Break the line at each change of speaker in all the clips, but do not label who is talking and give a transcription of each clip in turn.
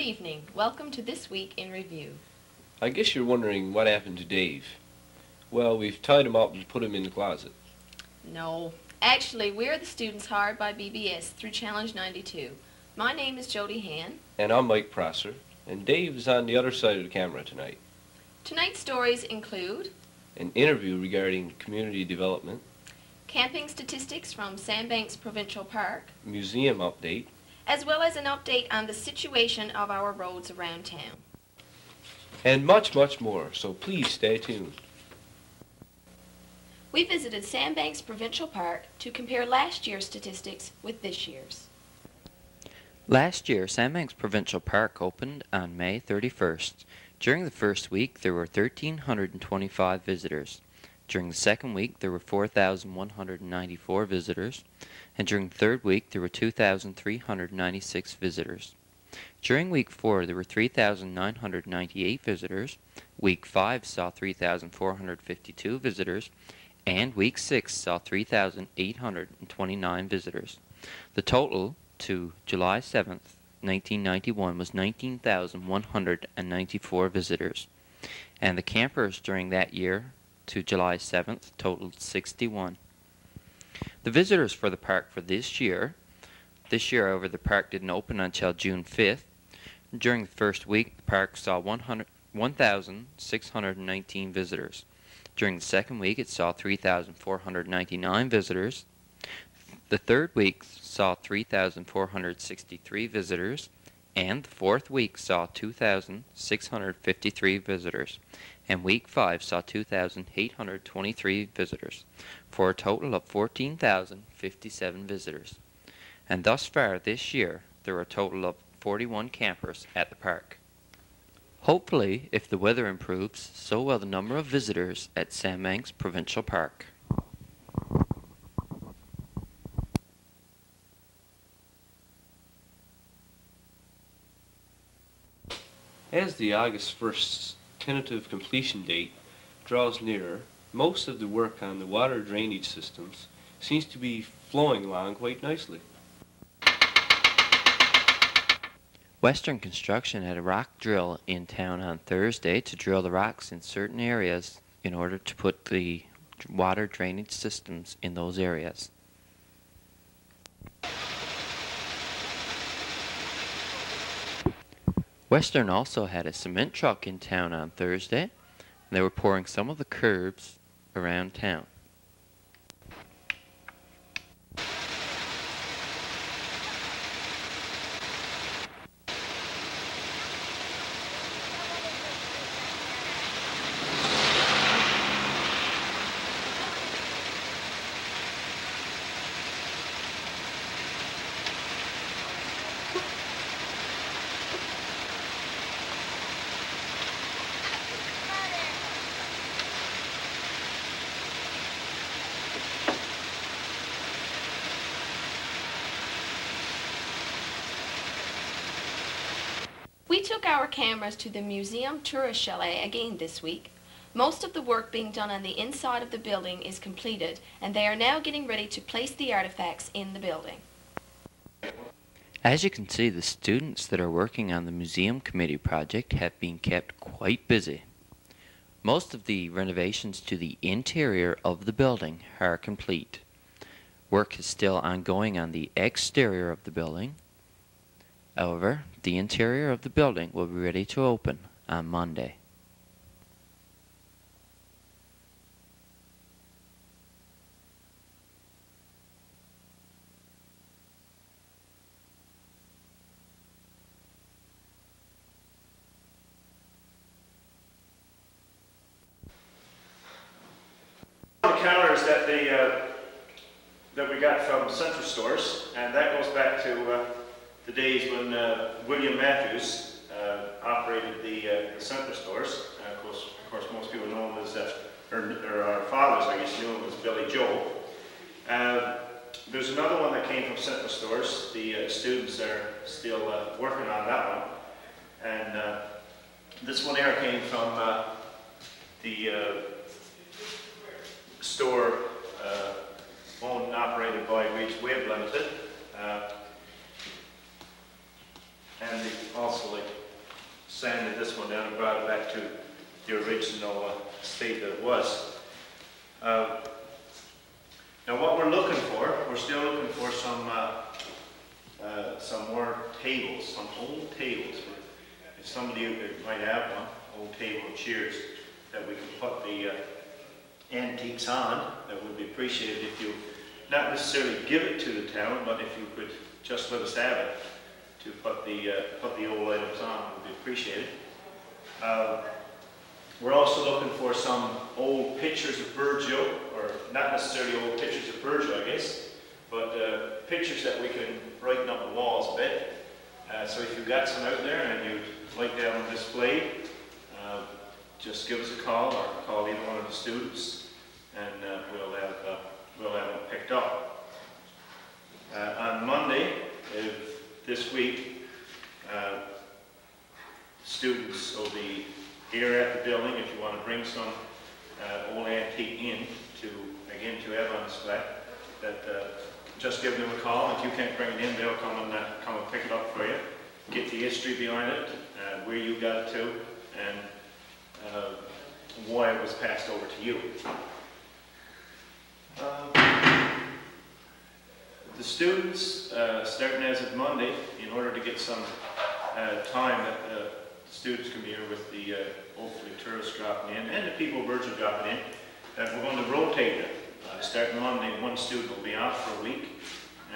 evening. Welcome to This Week in Review.
I guess you're wondering what happened to Dave. Well, we've tied him up and put him in the closet.
No. Actually, we're the students hired by BBS through Challenge 92. My name is Jody Han.
And I'm Mike Prosser. And Dave is on the other side of the camera tonight.
Tonight's stories include
an interview regarding community development,
camping statistics from Sandbanks Provincial Park,
museum update,
as well as an update on the situation of our roads around town.
And much, much more, so please stay tuned.
We visited Sandbanks Provincial Park to compare last year's statistics with this year's.
Last year, Sandbanks Provincial Park opened on May 31st. During the first week, there were 1,325 visitors. During the second week, there were 4,194 visitors. And during the third week, there were 2,396 visitors. During week 4, there were 3,998 visitors. Week 5 saw 3,452 visitors. And week 6 saw 3,829 visitors. The total to July 7th, 1991 was 19,194 visitors. And the campers during that year to July 7th totaled 61. The visitors for the park for this year, however, the park didn't open until June 5th. During the first week, the park saw 1,619 visitors. During the second week, it saw 3,499 visitors. The third week saw 3,463 visitors. And the fourth week saw 2,653 visitors. And week 5 saw 2,823 visitors, for a total of 14,057 visitors. And thus far this year, there are a total of 41 campers at the park. Hopefully, if the weather improves, so will the number of visitors at Sandbanks Provincial Park.
As the August 1st tentative completion date draws nearer, most of the work on the water drainage systems seems to be flowing along quite nicely.
Western Construction had a rock drill in town on Thursday to drill the rocks in certain areas in order to put the water drainage systems in those areas. Western also had a cement truck in town on Thursday, and they were pouring some of the curbs around town.
We took our cameras to the museum tourist chalet again this week. Most of the work being done on the inside of the building is completed, and they are now getting ready to place the artifacts in the building.
As you can see, the students that are working on the museum committee project have been kept quite busy. Most of the renovations to the interior of the building are complete. Work is still ongoing on the exterior of the building. However, the interior of the building will be ready to open on Monday.
The counters that we got from Central Stores, and that goes back to the days when William Matthews operated the Central Stores. Of course, most people know him as, or our fathers, I guess, knew him as Billy Joe. There's another one that came from Central Stores. The students are still working on that one. And this one here came from the store owned and operated by Reach Wave Limited. And they also like down and brought it back to the original state that it was. Now what we're looking for, we're still looking for some more tables, some old tables. If somebody out there might have one, old table and chairs that we can put the antiques on, that would be appreciated if you, not necessarily give it to the town, but if you could just let us have it to put the old items on, would be appreciated. We're also looking for some old pictures of Virgil, or not necessarily old pictures of Virgil, I guess, but pictures that we can brighten up the walls a bit. So if you've got some out there and you'd like to have them displayed, just give us a call or call either one of the students, and we'll have them picked up. On Monday this week, students will be here at the building if you want to bring some old antique in to have on display. Just give them a call. If you can't bring it in, they'll come and pick it up for you. Get the history behind it, where you got it to, and why it was passed over to you. The students, starting as of Monday, in order to get some time that the students can be here with the hopefully tourists dropping in and the people of Virgil dropping in, we're going to rotate them. Starting Monday, one student will be off for a week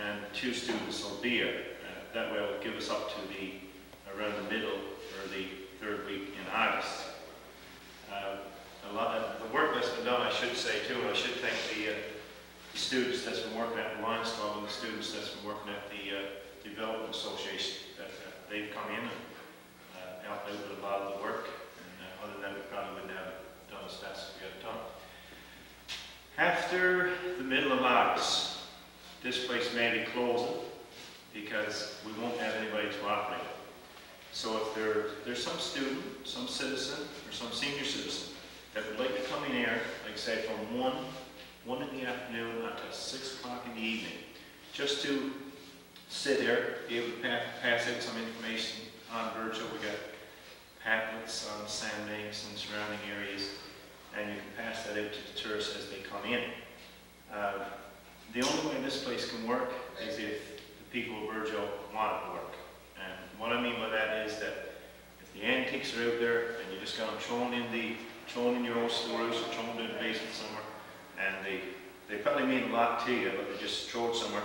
and 2 students will be here. That way it will give us up to around the middle or the 3rd week in August. A lot of the work that's been done, I should say too, and I should thank the students that's been working at the Lions Club and the students that's been working at the Development Association. That they've come in and helped out with a lot of the work. And other than that, we probably wouldn't have it done as fast as we got it done. After the middle of August, this place may be closing because we won't have anybody to operate it. So if there's some student, some citizen, or some senior citizen that would like to come in here, like I say, from 1 in the afternoon until 6 o'clock in the evening, just to sit there, be able to pass out some information on Virgil. We got pamphlets on Sandbanks and surrounding areas, and you can pass that out to the tourists as they come in. The only way this place can work is if the people of Virgil want it to work. And what I mean by that is that if the antiques are out there and you just got them thrown in your old storage or thrown in the basement somewhere, and they probably mean a lot to you, but they just throw it somewhere,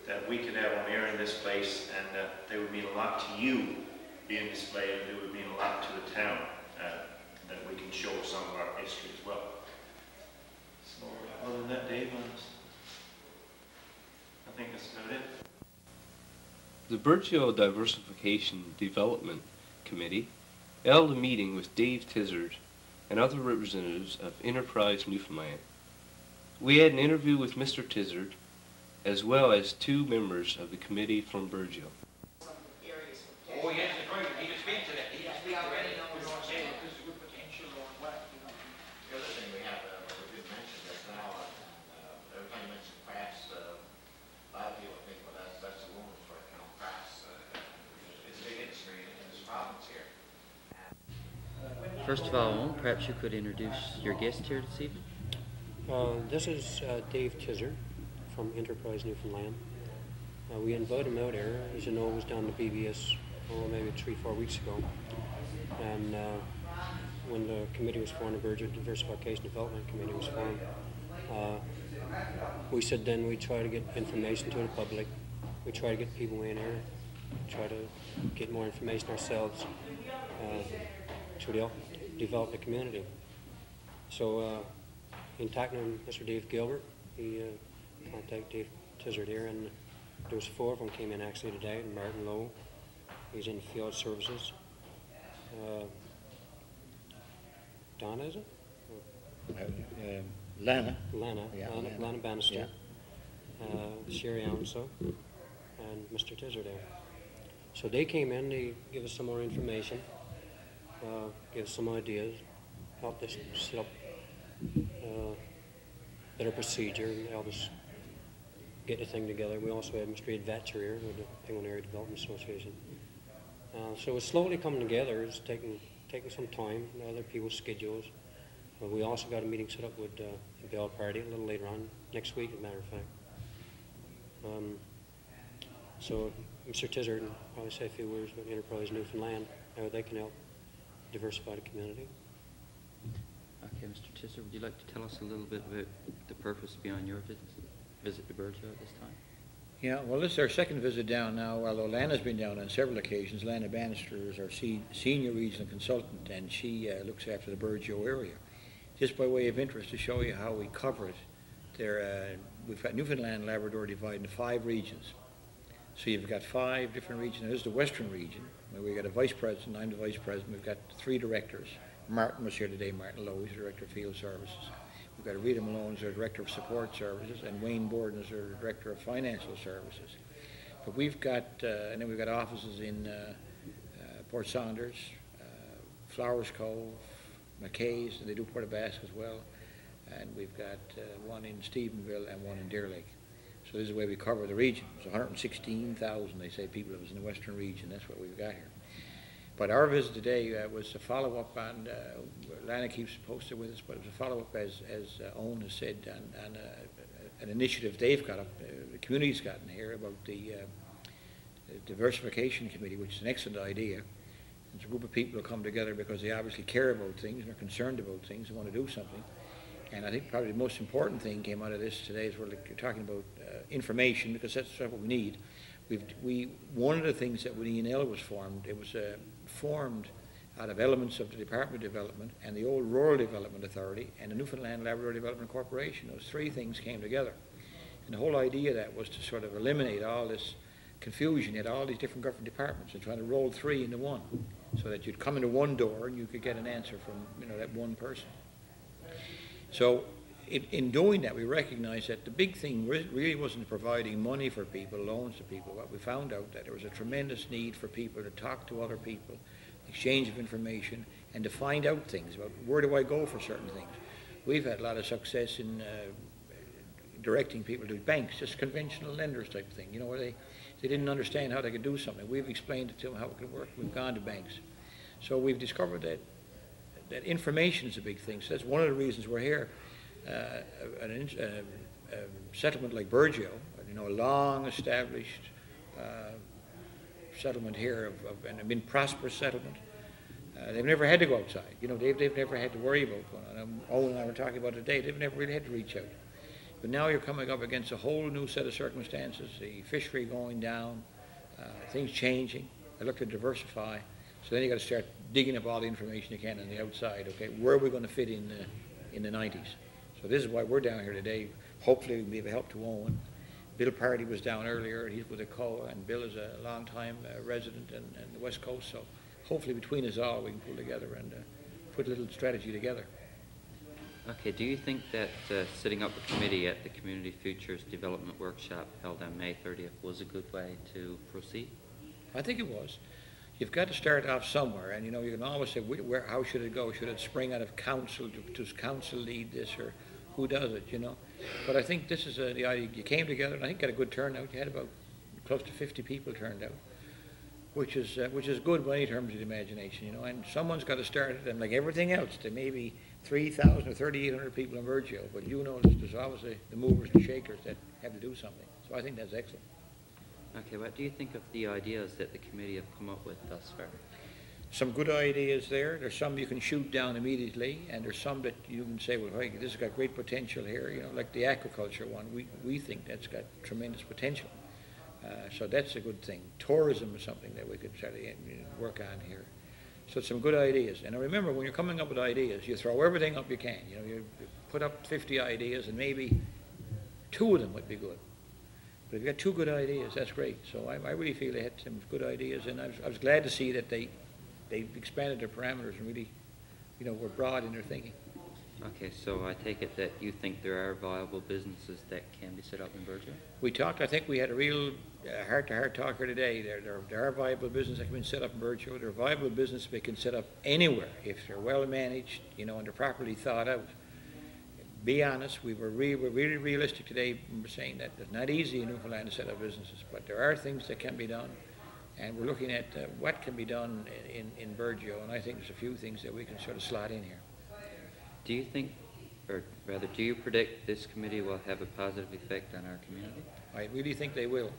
that we could have them here in this place, and they would mean a lot to you being displayed, and it would mean a lot to the town, that we can show some of our history as well. So other than that, Dave, I think that's about it.
The Virgil Diversification Development Committee held a meeting with Dave Tizzard and other representatives of Enterprise Newfoundland. We had an interview with Mr. Tizzard, as well as 2 members of the committee from Virgil.
Oh yes, that's right. He just speaks to that. He just speaks to that. He knows what saying because there's good potential or what, you know.
The other thing we have, we did mention just now, every time you mention crafts, a lot of people think, well, that's a woman for crafts. It's a big industry in this province here.
First of all, perhaps you could introduce your guest here this evening.
This is Dave Tizzard from Enterprise Newfoundland. We invited him out here. As you know, it was down to BBS maybe 3-4 weeks ago. And when the committee was formed, the Virgin Diversification Development Committee was formed, we said then we'd try to get information to the public. We try to get people in here, try to get more information ourselves to develop the community. So in talking to Mr. Dave Gilbert, he contacted Dave Tizzard here, and there was 4 of them came in actually today. And Martin Lowe, he's in field services. Donna, is it?
Lana.
Lana,
Yeah,
Lana Bannister,
Yeah.
Sherry Alonso, and Mr. Tizzard there. So they came in, they give us some more information, give us some ideas, helped us set up better procedure, and help us get the thing together. We also had Mr. Ed Vetcher here with the Penguin Area Development Association. So it's slowly coming together. It's taking taking some time, other people's schedules. We also got a meeting set up with the Bell Party a little later on next week, as a matter of fact. So Mr. Tizzard will probably say a few words about Enterprise Newfoundland, how they can help diversify the community.
Okay, Mr. Tizzard, would you like to tell us a little bit about the purpose behind your visit to Burgeo at this time?
Yeah, well, this is our second visit down now, although Lana's been down on several occasions. Lana Bannister is our senior regional consultant, and she looks after the Burgeo area. Just by way of interest, to show you how we cover it, we've got Newfoundland, Labrador divided into 5 regions. So you've got 5 different regions. There's the Western region, where we've got a vice president, I'm the vice president, we've got 3 directors. Martin was here today, Martin Lowe, he's the director of field services. We've got Rita Malone, who's our director of support services, and Wayne Borden is our director of financial services. But we've got, and then we've got offices in Port Saunders, Flowers Cove, McKay's, and they do Port Basque as well. And we've got one in Stephenville and one in Deer Lake. So this is the way we cover the region. It's 116,000, they say, people that was in the Western region. That's what we've got here. But our visit today was to follow up on, Lana keeps posted with us, but it was a follow-up, as Owen has said, on an initiative they've got up, the community's gotten here, about the Diversification Committee, which is an excellent idea. It's a group of people who come together because they obviously care about things and are concerned about things and want to do something. And I think probably the most important thing came out of this today is we're talking about information, because that's what we need. One of the things that when E&L was formed, it was formed out of elements of the Department of Development and the old Rural Development Authority and the Newfoundland Labrador Development Corporation. Those 3 things came together. And the whole idea of that was to sort of eliminate all this confusion. You had all these different government departments and trying to roll 3 into one, so that you'd come into one door and you could get an answer from that one person. So in doing that, we recognized that the big thing really wasn't providing money for people, loans to people. What we found out that there was a tremendous need for people to talk to other people, exchange of information, and to find out things about where do I go for certain things. We've had a lot of success in directing people to banks, just conventional lenders type of thing, where they didn't understand how they could do something. We've explained it to them how it could work. We've gone to banks. So we've discovered that information is a big thing. So that's one of the reasons we're here. A settlement like Burgeo, a long-established settlement here, and a prosperous settlement. They've never had to go outside. They've never had to worry about going on. Owen and I were talking about it today. They've never really had to reach out. But now you're coming up against a whole new set of circumstances, the fishery going down, things changing. They look to diversify. So then you've got to start digging up all the information you can on the outside. Okay, where are we going to fit in the 90s? So this is why we're down here today. Hopefully we can be of help to Owen. Bill Party was down earlier, and he's with the COA, and Bill is a long-time resident in the West Coast. So hopefully between us all we can pull together and put a little strategy together.
Okay, do you think that setting up a committee at the Community Futures Development Workshop held on May 30th was a good way to proceed?
I think it was. You've got to start off somewhere, and you can always say, how should it go? Should it spring out of council? Does council lead this, or who does it, But I think this is the idea. You came together, and I think got a good turnout. You had about close to 50 people turned out, which is good by any terms of the imagination, And someone's got to start it, and like everything else, there may be 3,000 or 3,800 people in Burgeo, but there's always the movers and shakers that have to do something. So I think that's excellent.
Okay, what do you think of the ideas that the committee have come up with thus far?
Some good ideas there. There's some you can shoot down immediately, and there's some that you can say, well, hey, this has got great potential here. Like the aquaculture one, we think that's got tremendous potential. So that's a good thing. Tourism is something that we could try to work on here. So some good ideas. And remember, when you're coming up with ideas, you throw everything up you can. You put up 50 ideas, and maybe 2 of them would be good. But if you've got 2 good ideas, that's great. So I really feel they had some good ideas, and I was glad to see that they expanded their parameters and really, were broad in their thinking.
Okay, so I take it that you think there are viable businesses that can be set up in Burgeo?
We talked, I think we had a real heart-to-heart talk here today. There are viable businesses that can be set up in Burgeo. There are viable businesses that can set up anywhere if they're well managed, and they're properly thought out. Be honest, we were really realistic today when we're saying that it's not easy in Newfoundland to set up businesses, but there are things that can be done. And we're looking at what can be done in Burgeo, and I think there's a few things that we can sort of slot in here.
Do you think, or rather, do you predict this committee will have a positive effect on our community?
I really think they will.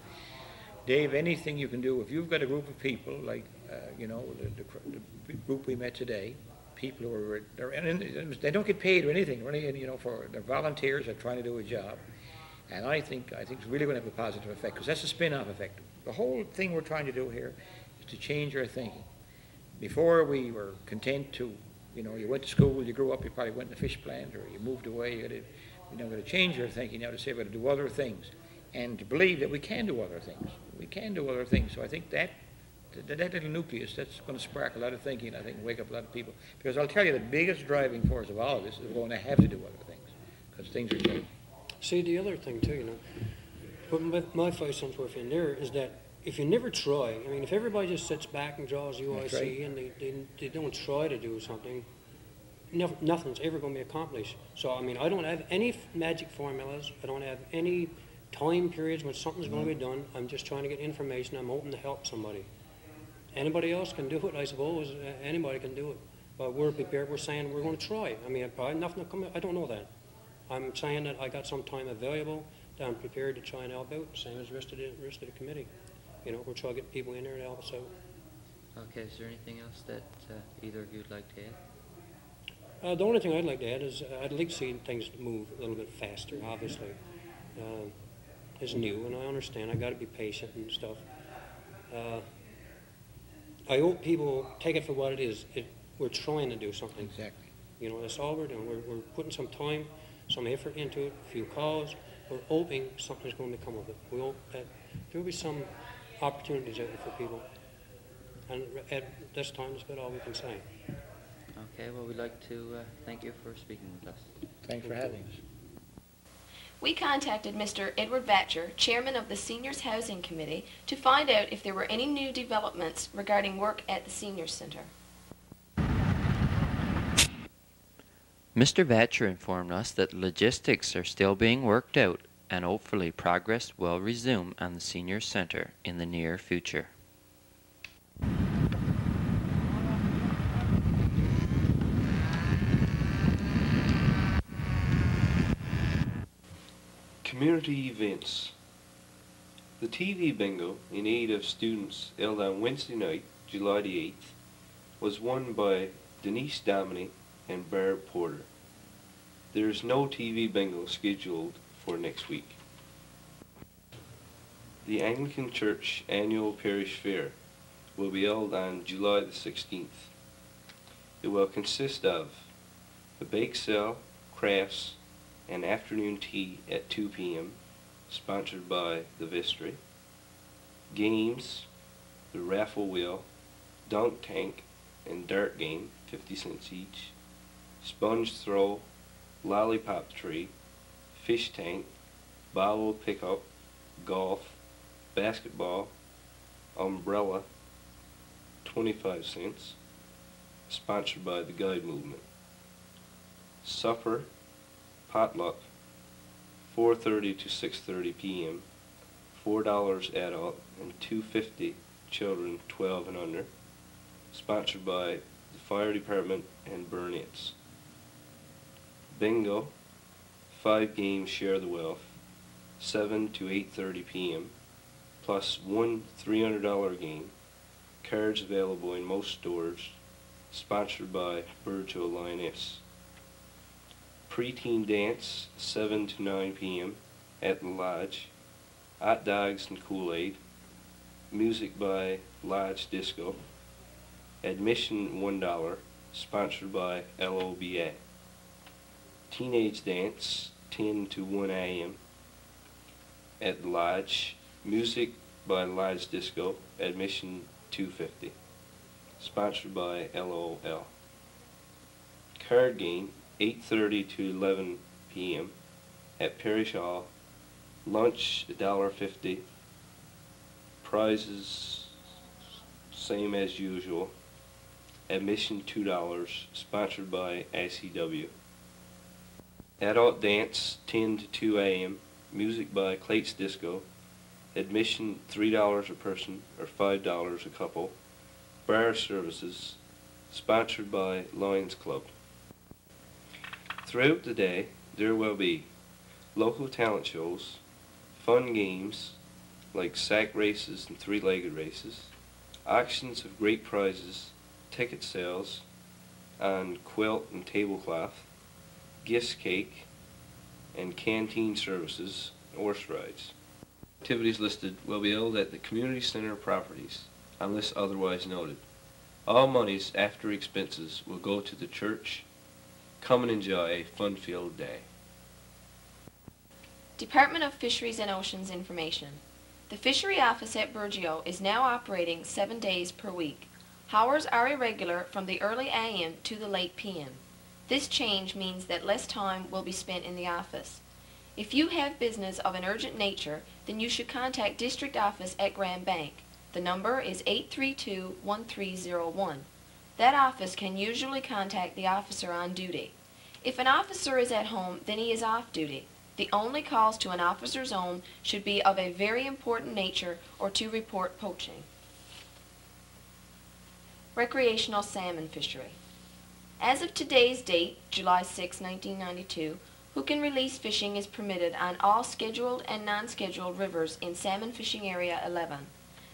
Dave, anything you can do, if you've got a group of people like, you know, the group we met today, people who are, they don't get paid or anything, you know, they're volunteers, they're trying to do a job. And I think it's really going to have a positive effect, because that's a spin-off effect. The whole thing we're trying to do here is to change our thinking. Before we were content to, you know, you went to school, you grew up, you probably went in a fish plant, or you moved away, you're going to change your thinking now to say we're going to do other things, and to believe that we can do other things. We can do other things. So I think that little nucleus, that's going to spark a lot of thinking, I think, and wake up a lot of people. Because I'll tell you, the biggest driving force of all of this is we're going to have to do other things, because things are changing. See, the other thing too, you know, putting my 5 cents worth in there is that if you never try, I mean, if everybody just sits back and draws UIC right, and they don't try to do something, nothing's ever going to be accomplished. So, I mean, I don't have any magic formulas. I don't have any time periods when something's going to be done. I'm just trying to get information. I'm hoping to help somebody. Anybody else can do it, I suppose. Anybody can do it. But we're prepared. We're saying we're going to try. I mean, probably nothing will come. I don't know that. I'm saying that I got some time available, that I'm prepared to try and help out, same as the rest of the committee. You know, we'll try to get people in there to help us out.
Okay, is there anything else that either of you would like to add?
The only thing I'd like to add is I'd like to see things move a little bit faster, obviously. It's new, and I understand. I got to be patient and stuff. I hope people take it for what it is. We're trying to do something. Exactly. You know, that's all we're doing. We're putting some time, some effort into it, a few calls. We're hoping something's going to come of it. We hope that there will be some opportunities out there for people. And at this time, that's about all we can say.
Okay, well, we'd like to thank you for speaking with us.
Thanks for having us.
We contacted Mr. Edward Batcher, chairman of the Seniors Housing Committee, to find out if there were any new developments regarding work at the Senior Center.
Mr. Batcher informed us that logistics are still being worked out, and hopefully progress will resume on the Senior Center in the near future.
Community events. The TV bingo in aid of students held on Wednesday night, July the 8th, was won by Denise Dominy and Barb Porter. There is no TV bingo scheduled for next week. The Anglican Church Annual Parish Fair will be held on July the 16th. It will consist of a bake sale, crafts, and afternoon tea at 2 p.m., sponsored by the vestry, games, the raffle wheel, dunk tank, and dart game, 50 cents each, sponge throw, lollipop tree, fish tank, bottle pickup, golf, basketball, umbrella, 25 cents, sponsored by the Guide Movement. Supper, potluck, 4:30 to 6:30 p.m., $4 adult and $2.50 children 12 and under, sponsored by the Fire Department and Burnett's. Bingo, 5 games share the wealth, 7 to 8:30 p.m., plus one $300 game, cards available in most stores, sponsored by Burgeo Lioness. Preteen dance, 7 to 9 p.m. at the Lodge, hot dogs and Kool-Aid, music by Lodge Disco, admission $1, sponsored by LOBA. Teenage dance, 10 to 1 a.m. at the Lodge, music by Lodge Disco, admission $2.50, sponsored by LOL. Card game, 8:30 to 11 p.m. at Parish Hall, lunch $1.50, prizes same as usual, admission $2, sponsored by ICW. Adult dance 10 to 2 a.m., music by Clates Disco, Admission $3 a person or $5 a couple. Bar services, sponsored by Lions Club. Throughout the day, there will be local talent shows, fun games like sack races and three-legged races, auctions of great prizes, ticket sales, and quilt and tablecloth, gift cake, and canteen services, horse rides. Activities listed will be held at the community center properties, unless otherwise noted. All monies after expenses will go to the church. Come and enjoy a fun-filled day.
Department of Fisheries and Oceans information. The fishery office at Burgeo is now operating 7 days per week. Hours are irregular from the early AM to the late PM. This change means that less time will be spent in the office. If you have business of an urgent nature, then you should contact District Office at Grand Bank. The number is 832-1301. That office can usually contact the officer on duty. If an officer is at home, then he is off duty. The only calls to an officer's home should be of a very important nature or to report poaching. Recreational salmon fishery. As of today's date, July 6, 1992, hook and release fishing is permitted on all scheduled and non-scheduled rivers in Salmon Fishing Area 11.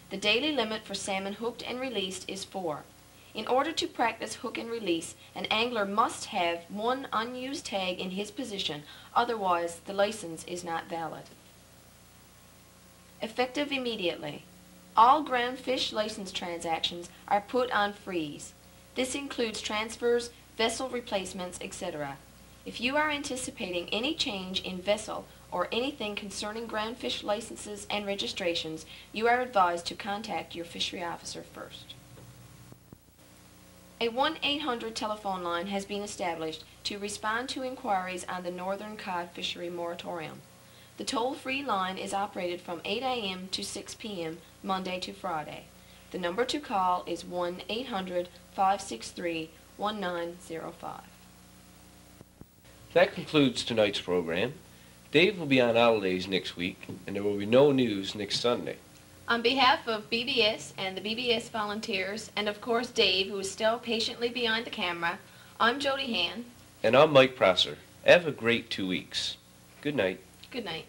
The daily limit for salmon hooked and released is 4. In order to practice hook and release, an angler must have one unused tag in his position, otherwise the license is not valid. Effective immediately. All ground fish license transactions are put on freeze. This includes transfers, vessel replacements, etc. If you are anticipating any change in vessel or anything concerning ground fish licenses and registrations, you are advised to contact your fishery officer first. A 1-800 telephone line has been established to respond to inquiries on the northern cod fishery moratorium. The toll-free line is operated from 8 a.m. to 6 p.m. Monday to Friday. The number to call is 1-800-563-1905.
That concludes tonight's program. Dave will be on holidays next week, and there will be no news next Sunday.
On behalf of BBS and the BBS volunteers, and of course Dave, who is still patiently behind the camera, I'm Jody Han.
And I'm Mike Prosser. Have a great 2 weeks. Good night.
Good night.